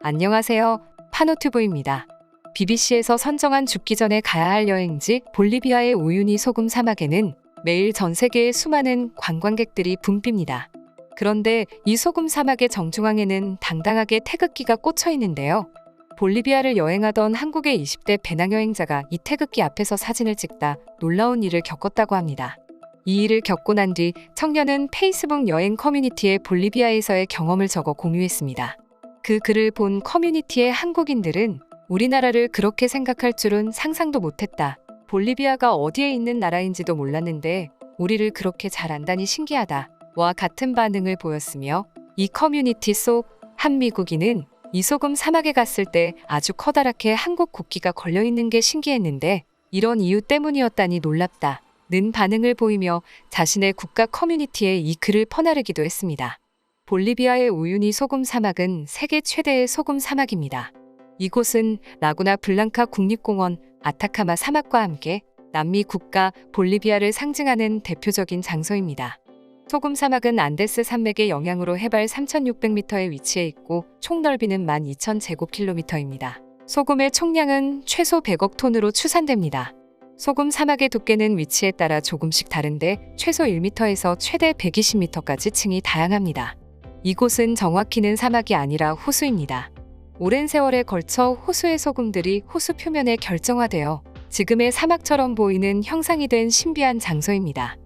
안녕하세요. 파노튜브입니다. BBC에서 선정한 죽기 전에 가야 할 여행지 볼리비아의 우유니 소금 사막에는 매일 전 세계의 수많은 관광객들이 붐빕니다. 그런데 이 소금 사막의 정중앙에는 당당하게 태극기가 꽂혀 있는데요. 볼리비아를 여행하던 한국의 20대 배낭여행자가 이 태극기 앞에서 사진을 찍다 놀라운 일을 겪었다고 합니다. 이 일을 겪고 난 뒤 청년은 페이스북 여행 커뮤니티에 볼리비아에서의 경험을 적어 공유했습니다. 그 글을 본 커뮤니티의 한국인들은 우리나라를 그렇게 생각할 줄은 상상도 못했다. 볼리비아가 어디에 있는 나라인지도 몰랐는데 우리를 그렇게 잘 안다니 신기하다. 와 같은 반응을 보였으며 이 커뮤니티 속 한 미국인은 이 소금 사막에 갔을 때 아주 커다랗게 한국 국기가 걸려있는 게 신기했는데 이런 이유 때문이었다니 놀랍다. 는 반응을 보이며 자신의 국가 커뮤니티에 이 글을 퍼나르기도 했습니다. 볼리비아의 우유니 소금 사막은 세계 최대의 소금 사막입니다. 이곳은 라구나 블랑카 국립공원, 아타카마 사막과 함께 남미 국가 볼리비아를 상징하는 대표적인 장소입니다. 소금 사막은 안데스 산맥의 영향으로 해발 3,600m에 위치해 있고 총 넓이는 12,000제곱킬로미터입니다. 소금의 총량은 최소 100억 톤으로 추산됩니다. 소금 사막의 두께는 위치에 따라 조금씩 다른데 최소 1m에서 최대 120m까지 층이 다양합니다. 이곳은 정확히는 사막이 아니라 호수입니다. 오랜 세월에 걸쳐 호수의 소금들이 호수 표면에 결정화되어 지금의 사막처럼 보이는 형상이 된 신비한 장소입니다.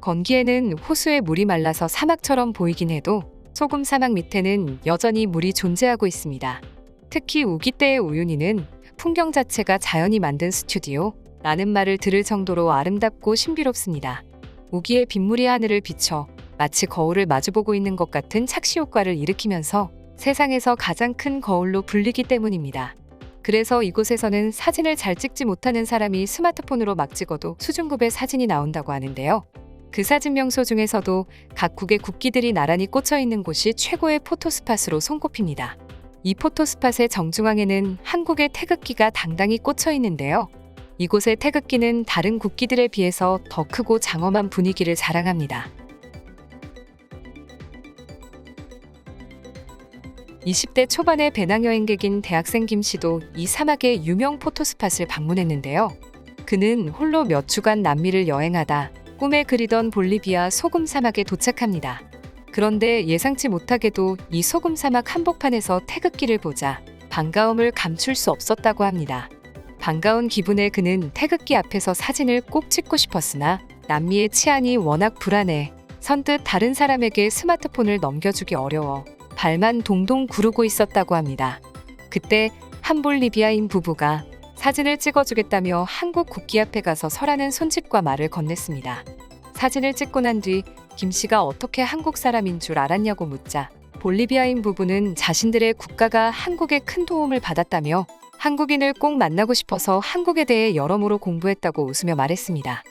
건기에는 호수의 물이 말라서 사막처럼 보이긴 해도 소금 사막 밑에는 여전히 물이 존재하고 있습니다. 특히 우기 때의 우유니는 풍경 자체가 자연이 만든 스튜디오 라는 말을 들을 정도로 아름답고 신비롭습니다. 우기의 빗물이 하늘을 비춰 마치 거울을 마주보고 있는 것 같은 착시 효과를 일으키면서 세상에서 가장 큰 거울로 불리기 때문입니다. 그래서 이곳에서는 사진을 잘 찍지 못하는 사람이 스마트폰으로 막 찍어도 수준급의 사진이 나온다고 하는데요. 그 사진 명소 중에서도 각국의 국기들이 나란히 꽂혀 있는 곳이 최고의 포토스팟으로 손꼽힙니다. 이 포토스팟의 정중앙에는 한국의 태극기가 당당히 꽂혀 있는데요. 이곳의 태극기는 다른 국기들에 비해서 더 크고 장엄한 분위기를 자랑합니다. 20대 초반의 배낭여행객인 대학생 김 씨도 이 사막의 유명 포토스팟을 방문했는데요. 그는 홀로 몇 주간 남미를 여행하다 꿈에 그리던 볼리비아 소금 사막에 도착합니다. 그런데 예상치 못하게도 이 소금 사막 한복판에서 태극기를 보자 반가움을 감출 수 없었다고 합니다. 반가운 기분에 그는 태극기 앞에서 사진을 꼭 찍고 싶었으나 남미의 치안이 워낙 불안해 선뜻 다른 사람에게 스마트폰을 넘겨주기 어려워 발만 동동 구르고 있었다고 합니다. 그때 한 볼리비아인 부부가 사진을 찍어주겠다며 한국 국기 앞에 가서 서라는 손짓과 말을 건넸습니다. 사진을 찍고 난 뒤 김 씨가 어떻게 한국 사람인 줄 알았냐고 묻자 볼리비아인 부부는 자신들의 국가가 한국에 큰 도움을 받았다며 한국인을 꼭 만나고 싶어서 한국에 대해 여러모로 공부했다고 웃으며 말했습니다.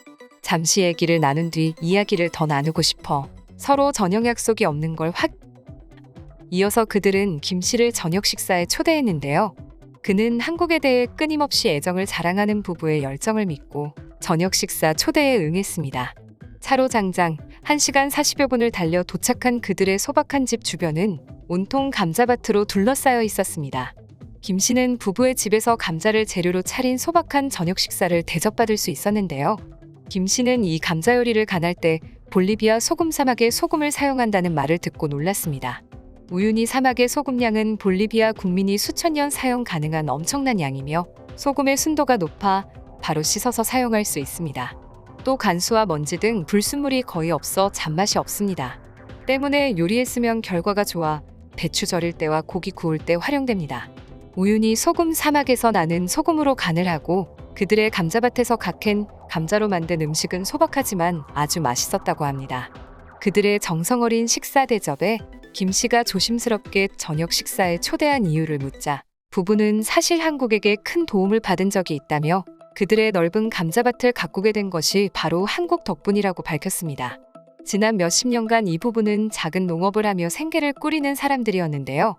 잠시 얘기를 나눈 뒤 이야기를 더 나누고 싶어 서로 저녁 약속이 없는 걸 이어서 그들은 김 씨를 저녁 식사에 초대했는데요. 그는 한국에 대해 끊임없이 애정을 자랑하는 부부의 열정을 믿고 저녁 식사 초대에 응했습니다. 차로 장장 1시간 40여 분을 달려 도착한 그들의 소박한 집 주변은 온통 감자밭으로 둘러싸여 있었습니다. 김 씨는 부부의 집에서 감자를 재료로 차린 소박한 저녁 식사를 대접받을 수 있었는데요. 김 씨는 이 감자 요리를 간할 때 볼리비아 소금 사막에 소금을 사용한다는 말을 듣고 놀랐습니다. 우유니 사막의 소금량은 볼리비아 국민이 수천 년 사용 가능한 엄청난 양이며 소금의 순도가 높아 바로 씻어서 사용할 수 있습니다. 또 간수와 먼지 등 불순물이 거의 없어 잔맛이 없습니다. 때문에 요리했으면 결과가 좋아 배추 절일 때와 고기 구울 때 활용됩니다. 우유니 소금 사막에서 나는 소금으로 간을 하고 그들의 감자밭에서 갓캔 감자로 만든 음식은 소박하지만 아주 맛있었다고 합니다. 그들의 정성 어린 식사 대접에 김 씨가 조심스럽게 저녁 식사에 초대한 이유를 묻자 부부는 사실 한국에게 큰 도움을 받은 적이 있다며 그들의 넓은 감자밭을 가꾸게 된 것이 바로 한국 덕분이라고 밝혔습니다. 지난 몇십 년간 이 부부는 작은 농업을 하며 생계를 꾸리는 사람들이었는데요.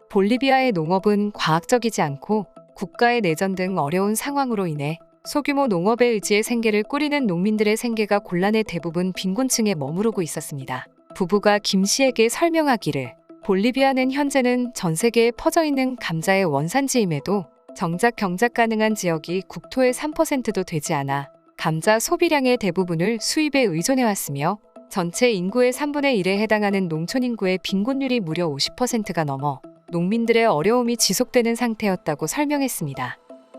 볼리비아의 농업은 과학적이지 않고 국가의 내전 등 어려운 상황으로 인해 소규모 농업에 의지해 생계를 꾸리는 농민들의 생계가 곤란해 대부분 빈곤층에 머무르고 있었습니다. 부부가 김 씨에게 설명하기를 볼리비아는 현재는 전 세계에 퍼져 있는 감자의 원산지임에도 정작 경작 가능한 지역이 국토의 3%도 되지 않아 감자 소비량의 대부분을 수입에 의존해왔으며 전체 인구의 3분의 1에 해당하는 농촌 인구의 빈곤율이 무려 50%가 넘어 농민들의 어려움이 지속되는 상태였다고 설명했습니다.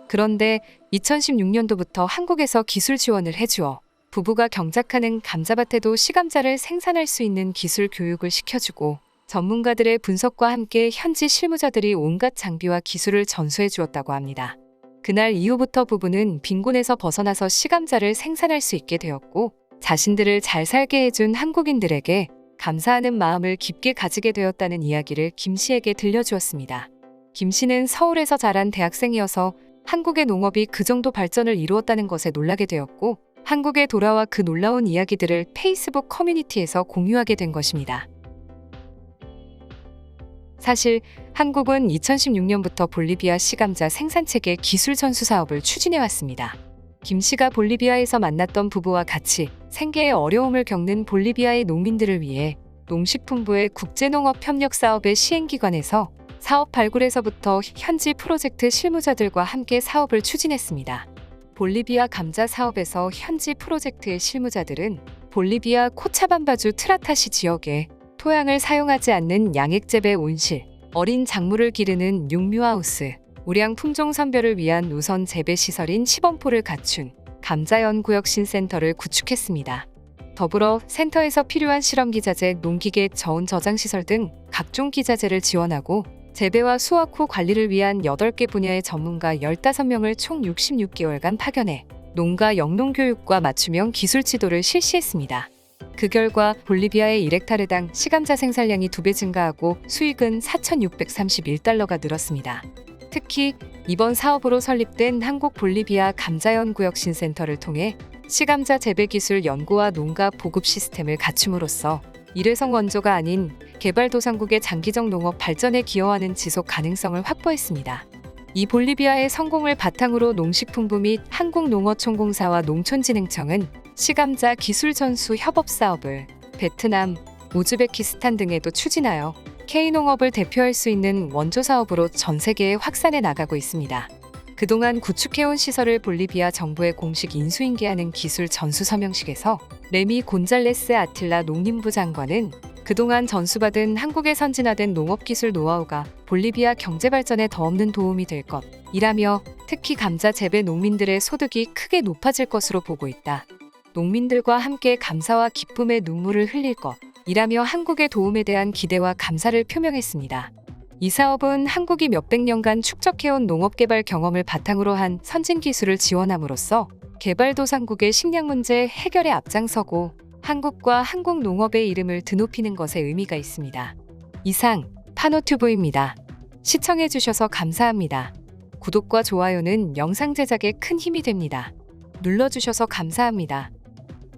그런데 2016년도부터 한국에서 기술 지원을 해주어 부부가 경작하는 감자밭에도 시감자를 생산할 수 있는 기술 교육을 시켜주고 전문가들의 분석과 함께 현지 실무자들이 온갖 장비와 기술을 전수해 주었다고 합니다. 그날 이후부터 부부는 빈곤에서 벗어나서 시감자를 생산할 수 있게 되었고 자신들을 잘 살게 해준 한국인들에게 감사하는 마음을 깊게 가지게 되었다는 이야기를 김 씨에게 들려주었습니다. 김 씨는 서울에서 자란 대학생이어서 한국의 농업이 그 정도 발전을 이루었다는 것에 놀라게 되었고 한국에 돌아와 그 놀라운 이야기들을 페이스북 커뮤니티에서 공유하게 된 것입니다. 사실 한국은 2016년부터 볼리비아 시감자 생산체계 기술 전수 사업을 추진해왔습니다. 김 씨가 볼리비아에서 만났던 부부와 같이 생계의 어려움을 겪는 볼리비아의 농민들을 위해 농식품부의 국제농업협력사업의 시행기관에서 사업 발굴에서부터 현지 프로젝트 실무자들과 함께 사업을 추진했습니다. 볼리비아 감자 사업에서 현지 프로젝트의 실무자들은 볼리비아 코차반바주 트라타시 지역에 토양을 사용하지 않는 양액재배 온실, 어린 작물을 기르는 육류하우스, 우량 품종 선별을 위한 우선 재배 시설인 시범포를 갖춘 감자연구역 신센터를 구축했습니다. 더불어 센터에서 필요한 실험기자재, 농기계, 저온 저장시설 등 각종 기자재를 지원하고 재배와 수확 후 관리를 위한 8개 분야의 전문가 15명을 총 66개월간 파견해 농가 영농교육과 맞춤형 기술 지도를 실시했습니다. 그 결과 볼리비아의 1헥타르당 시감자 생산량이 2배 증가하고 수익은 4,631달러가 늘었습니다. 특히 이번 사업으로 설립된 한국 볼리비아 감자연구역 신센터를 통해 시감자 재배 기술 연구와 농가 보급 시스템을 갖춤으로써 일회성 원조가 아닌 개발도상국의 장기적 농업 발전에 기여하는 지속 가능성을 확보했습니다. 이 볼리비아의 성공을 바탕으로 농식품부 및 한국농어촌공사와 농촌진흥청은 시감자 기술 전수 협업 사업을 베트남, 우즈베키스탄 등에도 추진하여 K농업을 대표할 수 있는 원조 사업으로 전 세계에 확산해 나가고 있습니다. 그동안 구축해온 시설을 볼리비아 정부에 공식 인수인계하는 기술 전수 서명식에서 레미 곤잘레스 아틸라 농림부 장관은 그동안 전수받은 한국의 선진화된 농업기술 노하우가 볼리비아 경제 발전에 더 없는 도움이 될 것이라며 특히 감자 재배 농민들의 소득이 크게 높아질 것으로 보고 있다. 농민들과 함께 감사와 기쁨의 눈물을 흘릴 것이라며 한국의 도움에 대한 기대와 감사를 표명했습니다. 이 사업은 한국이 몇백 년간 축적해온 농업개발 경험을 바탕으로 한 선진 기술을 지원함으로써 개발도상국의 식량 문제 해결에 앞장서고 한국과 한국 농업의 이름을 드높이는 것에 의미가 있습니다. 이상 파노튜브입니다. 시청해주셔서 감사합니다. 구독과 좋아요는 영상 제작에 큰 힘이 됩니다. 눌러주셔서 감사합니다.